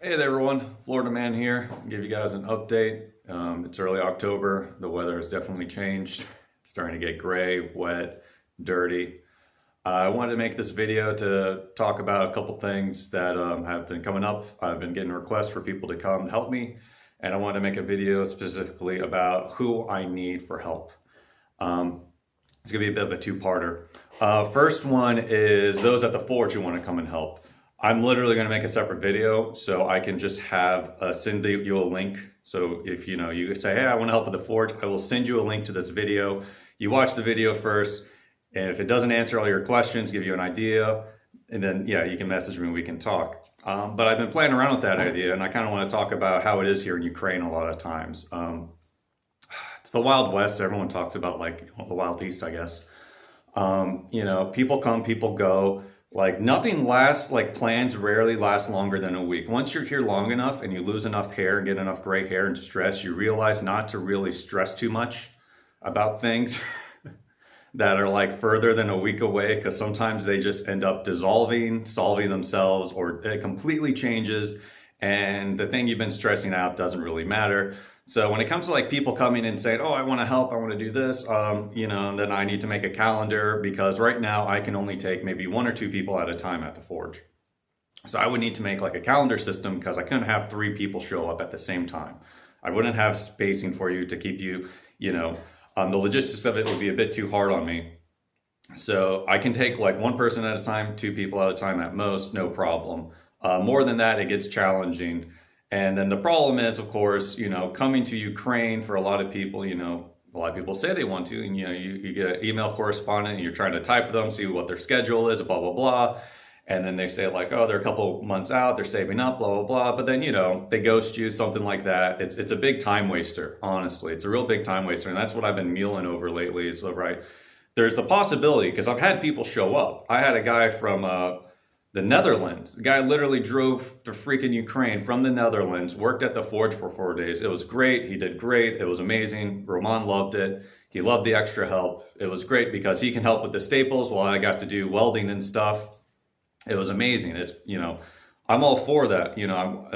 Hey there everyone, Florida Man here. I'll give you guys an update. It's early October. The weather has definitely changed. It's starting to get gray, wet, dirty. I wanted to make this video to talk about a couple things that have been coming up. I've been getting requests for people to come help me, and I wanted to make a video specifically about who I need for help. Um, it's gonna be a bit of a two-parter. First one is those at the Forge who want to come and help. I'm literally going to make a separate video so I can just have send you a link. So if you say, hey, I want to help with the Forge, I will send you a link to this video. You watch the video first, and if it doesn't answer all your questions, give you an idea, and then yeah, you can message me and we can talk. But I've been playing around with that idea, and I kind of want to talk about how it is here in Ukraine a lot of times. It's the Wild West. Everyone talks about like the Wild East, I guess. People come, people go. Like nothing lasts, like plans rarely last longer than a week. Once you're here long enough and you lose enough hair and get enough gray hair and stress, you realize not to really stress too much about things that are like further than a week away, because sometimes they just end up dissolving, solving themselves, or it completely changes and the thing you've been stressing out doesn't really matter. So when it comes to like people coming and saying, oh, I want to help, I want to do this, then I need to make a calendar, because right now I can only take maybe one or two people at a time at the Forge. So I would need to make like a calendar system, because I couldn't have three people show up at the same time. I wouldn't have spacing for you to keep you, the logistics of it would be a bit too hard on me. So I can take like one person at a time, two people at a time at most, no problem. More than that, it gets challenging. And then the problem is, of course, coming to Ukraine for a lot of people, a lot of people say they want to, and you get an email correspondent and you're trying to type with them, see what their schedule is, blah, blah, blah. And then they say like, oh, they're a couple months out, they're saving up, blah, blah, blah. But then, they ghost you, something like that. It's a big time waster, honestly. It's a real big time waster. And that's what I've been mulling over lately. So, right, there's the possibility, because I've had people show up. I had a guy from the Netherlands. The guy literally drove to freaking Ukraine from the Netherlands, worked at the Forge for 4 days. It was great. He did great. It was amazing. Roman loved it. He loved the extra help. It was great because he can help with the staples while I got to do welding and stuff. It was amazing. I'm all for that.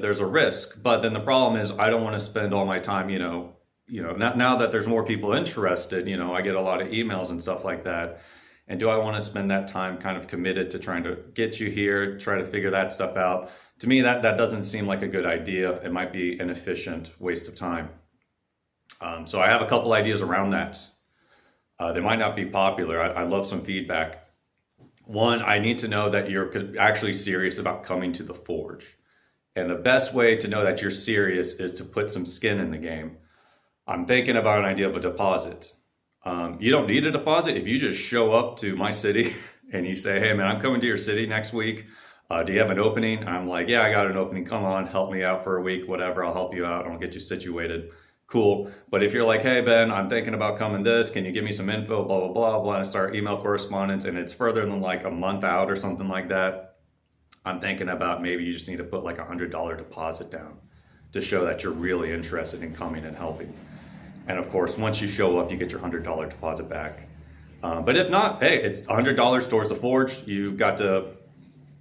There's a risk, but then the problem is I don't want to spend all my time, now that there's more people interested, I get a lot of emails and stuff like that. And do I want to spend that time kind of committed to trying to get you here, try to figure that stuff out? To me, that doesn't seem like a good idea. It might be an efficient waste of time. So I have a couple ideas around that. They might not be popular. I'd love some feedback. One, I need to know that you're actually serious about coming to the Forge. And the best way to know that you're serious is to put some skin in the game. I'm thinking about an idea of a deposit. You don't need a deposit if you just show up to my city and you say, hey man, I'm coming to your city next week. Do you have an opening? And I'm like, yeah, I got an opening. Come on, help me out for a week, whatever. I'll help you out. I'll get you situated. Cool. But if you're like, hey Ben, I'm thinking about coming this, can you give me some info, blah, blah, blah, blah, and start email correspondence, and it's further than like a month out or something like that, I'm thinking about maybe you just need to put like $100 deposit down to show that you're really interested in coming and helping. And of course, once you show up, you get your $100 deposit back. But if not, hey, it's $100 towards the Forge. You got to,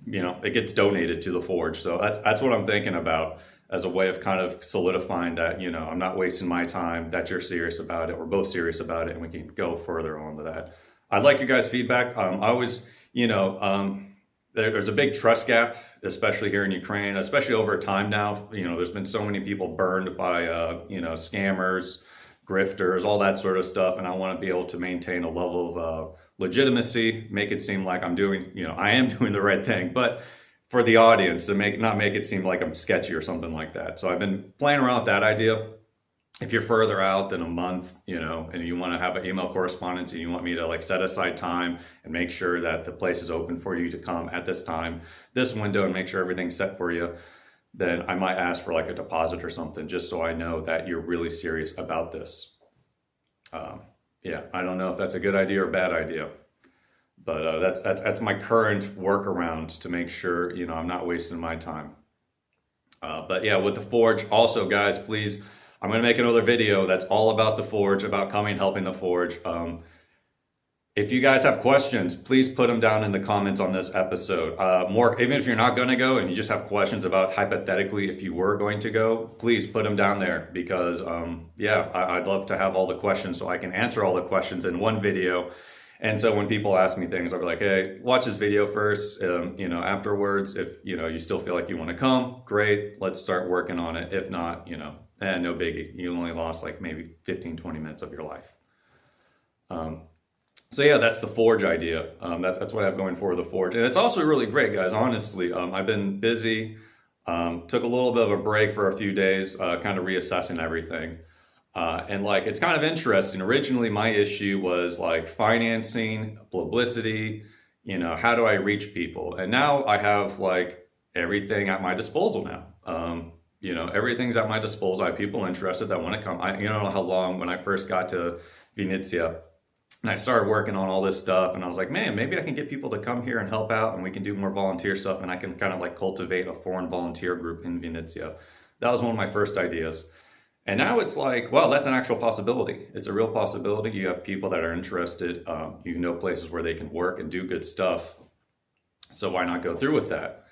it gets donated to the Forge. So that's what I'm thinking about as a way of kind of solidifying that, I'm not wasting my time, that you're serious about it. We're both serious about it, and we can go further on with that. I'd like your guys' feedback. I always, there's a big trust gap, especially here in Ukraine, especially over time now. There's been so many people burned by, scammers, grifters, all that sort of stuff. And I want to be able to maintain a level of legitimacy, make it seem like I am doing the right thing, but for the audience to not make it seem like I'm sketchy or something like that. So I've been playing around with that idea. If you're further out than a month, and you want to have an email correspondence and you want me to like set aside time and make sure that the place is open for you to come at this time, this window, and make sure everything's set for you, then I might ask for like a deposit or something, just so I know that you're really serious about this. Yeah, I don't know if that's a good idea or a bad idea, but that's my current workaround to make sure, I'm not wasting my time. But yeah, with the Forge, also guys, please, I'm going to make another video that's all about the Forge, about coming, helping the Forge. If you guys have questions, please put them down in the comments on this episode. Even if you're not going to go and you just have questions about hypothetically if you were going to go, please put them down there because yeah, I'd love to have all the questions so I can answer all the questions in one video. And so when people ask me things, I'll be like, hey, watch this video first. Afterwards, if you still feel like you want to come, great, let's start working on it. If not, no biggie. You only lost like maybe 15, 20 minutes of your life. So yeah, that's the Forge idea. That's what I have going for the Forge. And it's also really great, guys, honestly. I've been busy, took a little bit of a break for a few days, kind of reassessing everything. And like, it's kind of interesting. Originally, my issue was like financing, publicity, how do I reach people? And now I have like everything at my disposal now. Everything's at my disposal. I have people interested that want to come. I don't know how long when I first got to Vinnytsia and I started working on all this stuff and I was like, man, maybe I can get people to come here and help out and we can do more volunteer stuff and I can kind of like cultivate a foreign volunteer group in Vinnytsia. That was one of my first ideas. And now it's like, well, that's an actual possibility. It's a real possibility. You have people that are interested, places where they can work and do good stuff. So why not go through with that?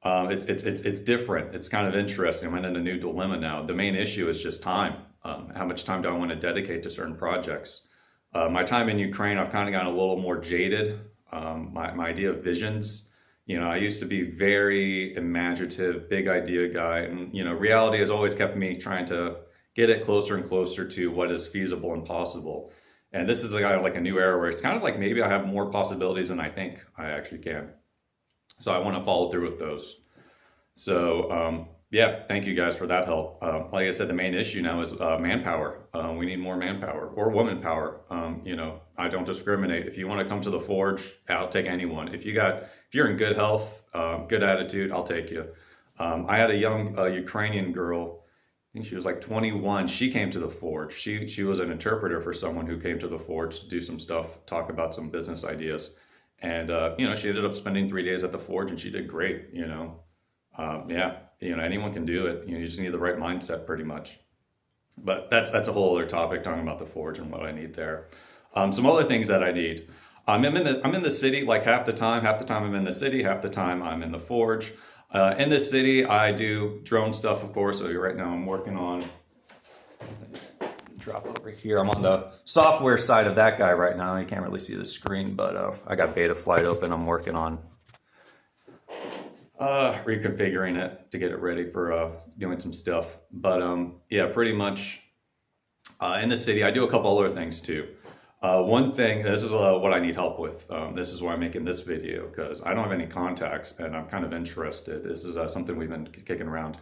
It's different. It's kind of interesting. I'm in a new dilemma now. The main issue is just time. How much time do I want to dedicate to certain projects? My time in Ukraine, I've kind of gotten a little more jaded. My idea of visions, I used to be very imaginative, big idea guy. And, reality has always kept me trying to get it closer and closer to what is feasible and possible. And this is like a new era where it's kind of like maybe I have more possibilities than I think I actually can. So I want to follow through with those. So yeah, thank you guys for that help. Like I said, the main issue now is manpower. We need more manpower or woman power. I don't discriminate. If you want to come to the Forge, I'll take anyone. If you're in good health, good attitude, I'll take you. I had a young Ukrainian girl. I think she was like 21. She came to the Forge. She was an interpreter for someone who came to the Forge to do some stuff, talk about some business ideas. And, she ended up spending 3 days at the Forge and she did great, yeah, anyone can do it. You just need the right mindset pretty much. But that's a whole other topic, talking about the Forge and what I need there. Some other things that I need. I'm in the city like half the time I'm in the city, half the time I'm in the Forge. In the city, I do drone stuff, of course. So right now I'm working on, drop over here. I'm on the software side of that guy right now. You can't really see the screen, but I got Betaflight open. I'm working on reconfiguring it to get it ready for doing some stuff. But yeah, pretty much in the city, I do a couple other things too. One thing, this is what I need help with. This is why I'm making this video, because I don't have any contacts and I'm kind of interested. This is something we've been kicking around.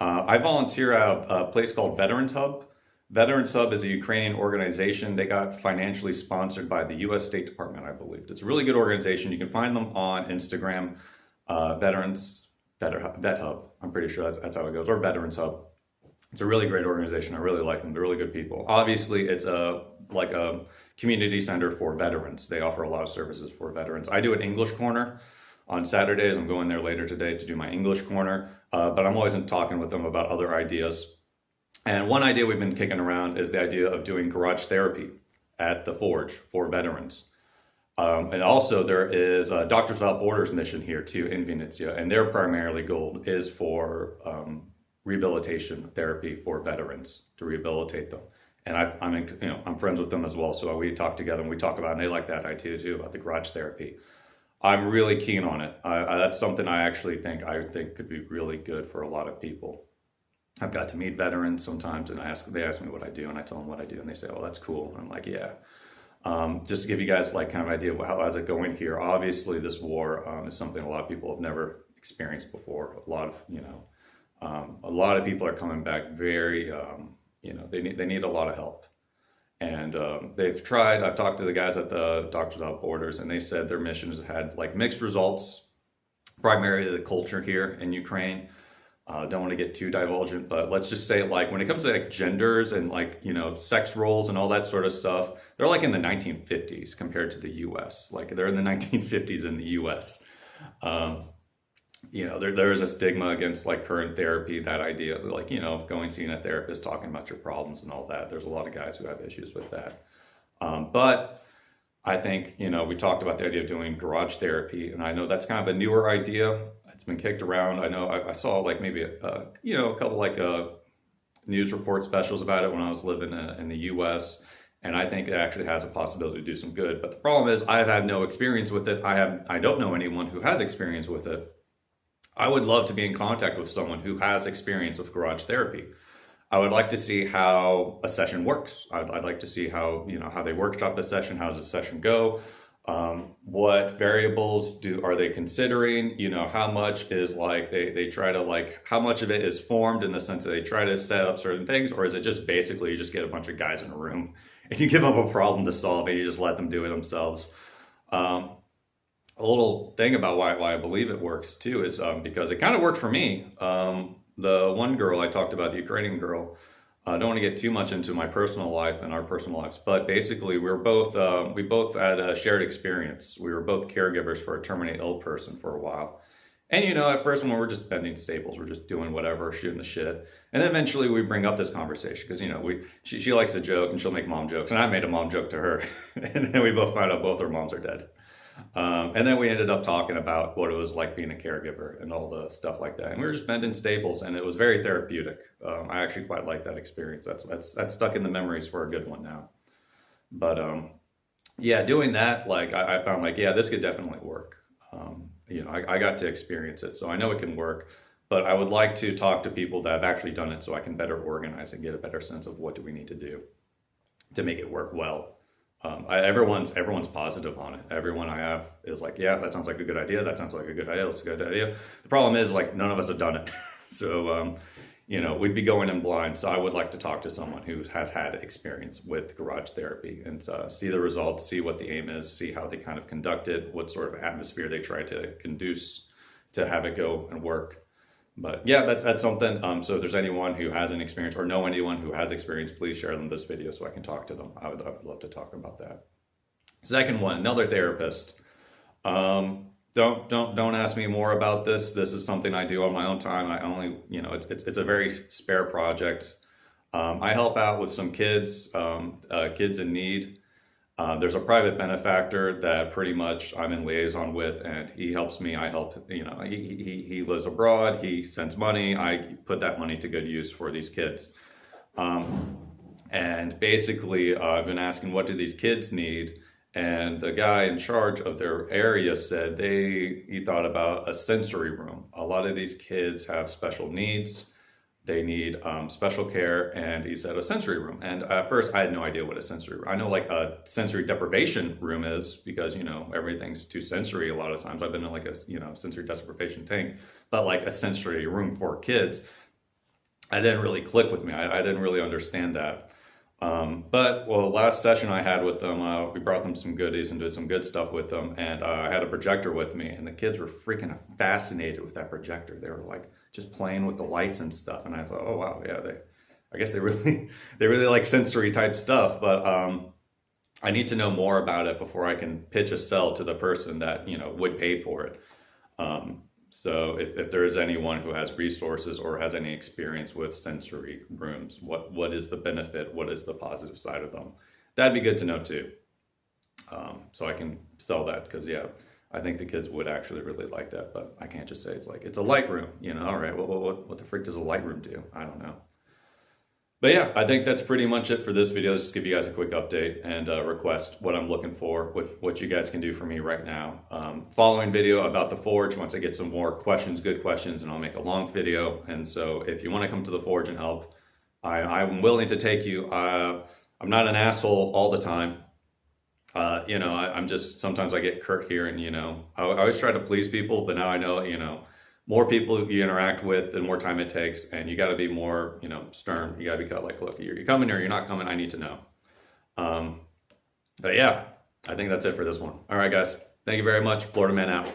I volunteer at a place called Veterans Hub. Veterans Hub is a Ukrainian organization. They got financially sponsored by the US State Department, I believe. It's a really good organization. You can find them on Instagram, Vet Hub. I'm pretty sure that's how it goes, or Veterans Hub. It's a really great organization. I really like them. They're really good people. Obviously, it's like a community center for veterans. They offer a lot of services for veterans. I do an English corner on Saturdays. I'm going there later today to do my English corner, but I'm always talking with them about other ideas. And one idea we've been kicking around is the idea of doing garage therapy at the Forge for veterans. And also there is a Doctors Without Borders mission here too in Vinnytsia, and their primarily goal is for rehabilitation therapy for veterans, to rehabilitate them. And I'm friends with them as well, so we talk together and we talk about it, and they like that idea too, about the garage therapy. I'm really keen on it. That's something I think could be really good for a lot of people. I've got to meet veterans sometimes, and they ask me what I do, and I tell them what I do, and they say, "Oh, that's cool." And I'm like, "Yeah." Just to give you guys like kind of idea of how's it going here. Obviously, this war is something a lot of people have never experienced before. A lot of people are coming back very, they need a lot of help, and they've tried. I've talked to the guys at the Doctors Without Borders, and they said their missions had like mixed results. Primarily the culture here in Ukraine. Don't want to get too divergent, but let's just say like when it comes to like genders and like, sex roles and all that sort of stuff, they're like in the 1950s compared to the US. Like they're in the 1950s in the US. There is a stigma against like current therapy, that idea of like, going seeing a therapist, talking about your problems and all that. There's a lot of guys who have issues with that. But I think, you know, we talked about the idea of doing garage therapy, and I know that's kind of a newer idea. It's been kicked around. I know I saw like maybe you know, a couple like news report specials about it when I was living in the U.S. And I think it actually has a possibility to do some good. But the problem is I've had no experience with it. I don't know anyone who has experience with it. I would love to be in contact with someone who has experience with garage therapy. I would like to see how a session works. I'd like to see how, you know, how they workshop the session. How does the session go? What variables are they considering? You know, how much is like they try to like, how much of it is formed in the sense that they try to set up certain things, or is it just basically you just get a bunch of guys in a room and you give them a problem to solve and you just let them do it themselves? A little thing about why I believe it works too is because it kind of worked for me. The one girl I talked about, the Ukrainian girl, I don't want to get too much into my personal life and our personal lives, but basically we both had a shared experience. We were both caregivers for a terminally ill person for a while. And you know, at first when we're just bending staples, we're just doing whatever, shooting the shit. And then eventually we bring up this conversation because, you know, she likes a joke and she'll make mom jokes. And I made a mom joke to her. And then we both found out both our moms are dead. And then we ended up talking about what it was like being a caregiver and all the stuff like that. And we were just bending staples, and it was very therapeutic. I actually quite like that experience. That's stuck in the memories for a good one now. But yeah, doing that, like I found like, yeah, this could definitely work. You know, I got to experience it, so I know it can work. But I would like to talk to people that have actually done it so I can better organize and get a better sense of what do we need to do to make it work well. Everyone's positive on it. Everyone I have is like, yeah, that sounds like a good idea. That sounds like a good idea. That's a good idea. The problem is like none of us have done it. So, you know, we'd be going in blind. So I would like to talk to someone who has had experience with garage therapy and see the results, see what the aim is, see how they kind of conduct it, what sort of atmosphere they try to conduce to have it go and work. But yeah, that's something. So if there's anyone who has an experience or know anyone who has experience, please share them this video so I can talk to them. I would love to talk about that. Second one, another therapist. Don't ask me more about this. This is something I do on my own time. I only, you know, it's a very spare project. I help out with some kids, kids in need. There's a private benefactor that pretty much I'm in liaison with, and he helps me. I help, you know, he lives abroad. He sends money. I put that money to good use for these kids. And basically, I've been asking, what do these kids need? And the guy in charge of their area said he thought about a sensory room. A lot of these kids have special needs. They need special care, and he said a sensory room. And at first, I had no idea what a sensory room. I know like a sensory deprivation room is because, you know, everything's too sensory a lot of times. I've been in like a, you know, sensory deprivation tank, but like a sensory room for kids, I didn't really click with me. I didn't really understand that. But well, last session I had with them, we brought them some goodies and did some good stuff with them. And I had a projector with me, and the kids were freaking fascinated with that projector. They were like just playing with the lights and stuff. And I thought, oh wow, yeah, I guess they really like sensory type stuff. But I need to know more about it before I can pitch a sell to the person that, you know, would pay for it. So if there is anyone who has resources or has any experience with sensory rooms, what is the benefit? What is the positive side of them? That'd be good to know too. So I can sell that, because yeah, I think the kids would actually really like that, but I can't just say it's a light room, you know, all right, what the frick does a light room do? I don't know. But yeah, I think that's pretty much it for this video. Just give you guys a quick update and request what I'm looking for with what you guys can do for me right now. Following video about the Forge, once I get some more questions, good questions, and I'll make a long video. And so if you want to come to the Forge and help, I'm willing to take you. I'm not an asshole all the time. You know, I'm just, sometimes I get curt here, and, you know, I always try to please people, but now I know, you know, more people you interact with, the more time it takes, and you got to be more, you know, stern. You got to be like, look, you're coming or you're not coming. I need to know. But yeah, I think that's it for this one. All right, guys. Thank you very much. Florida Man out.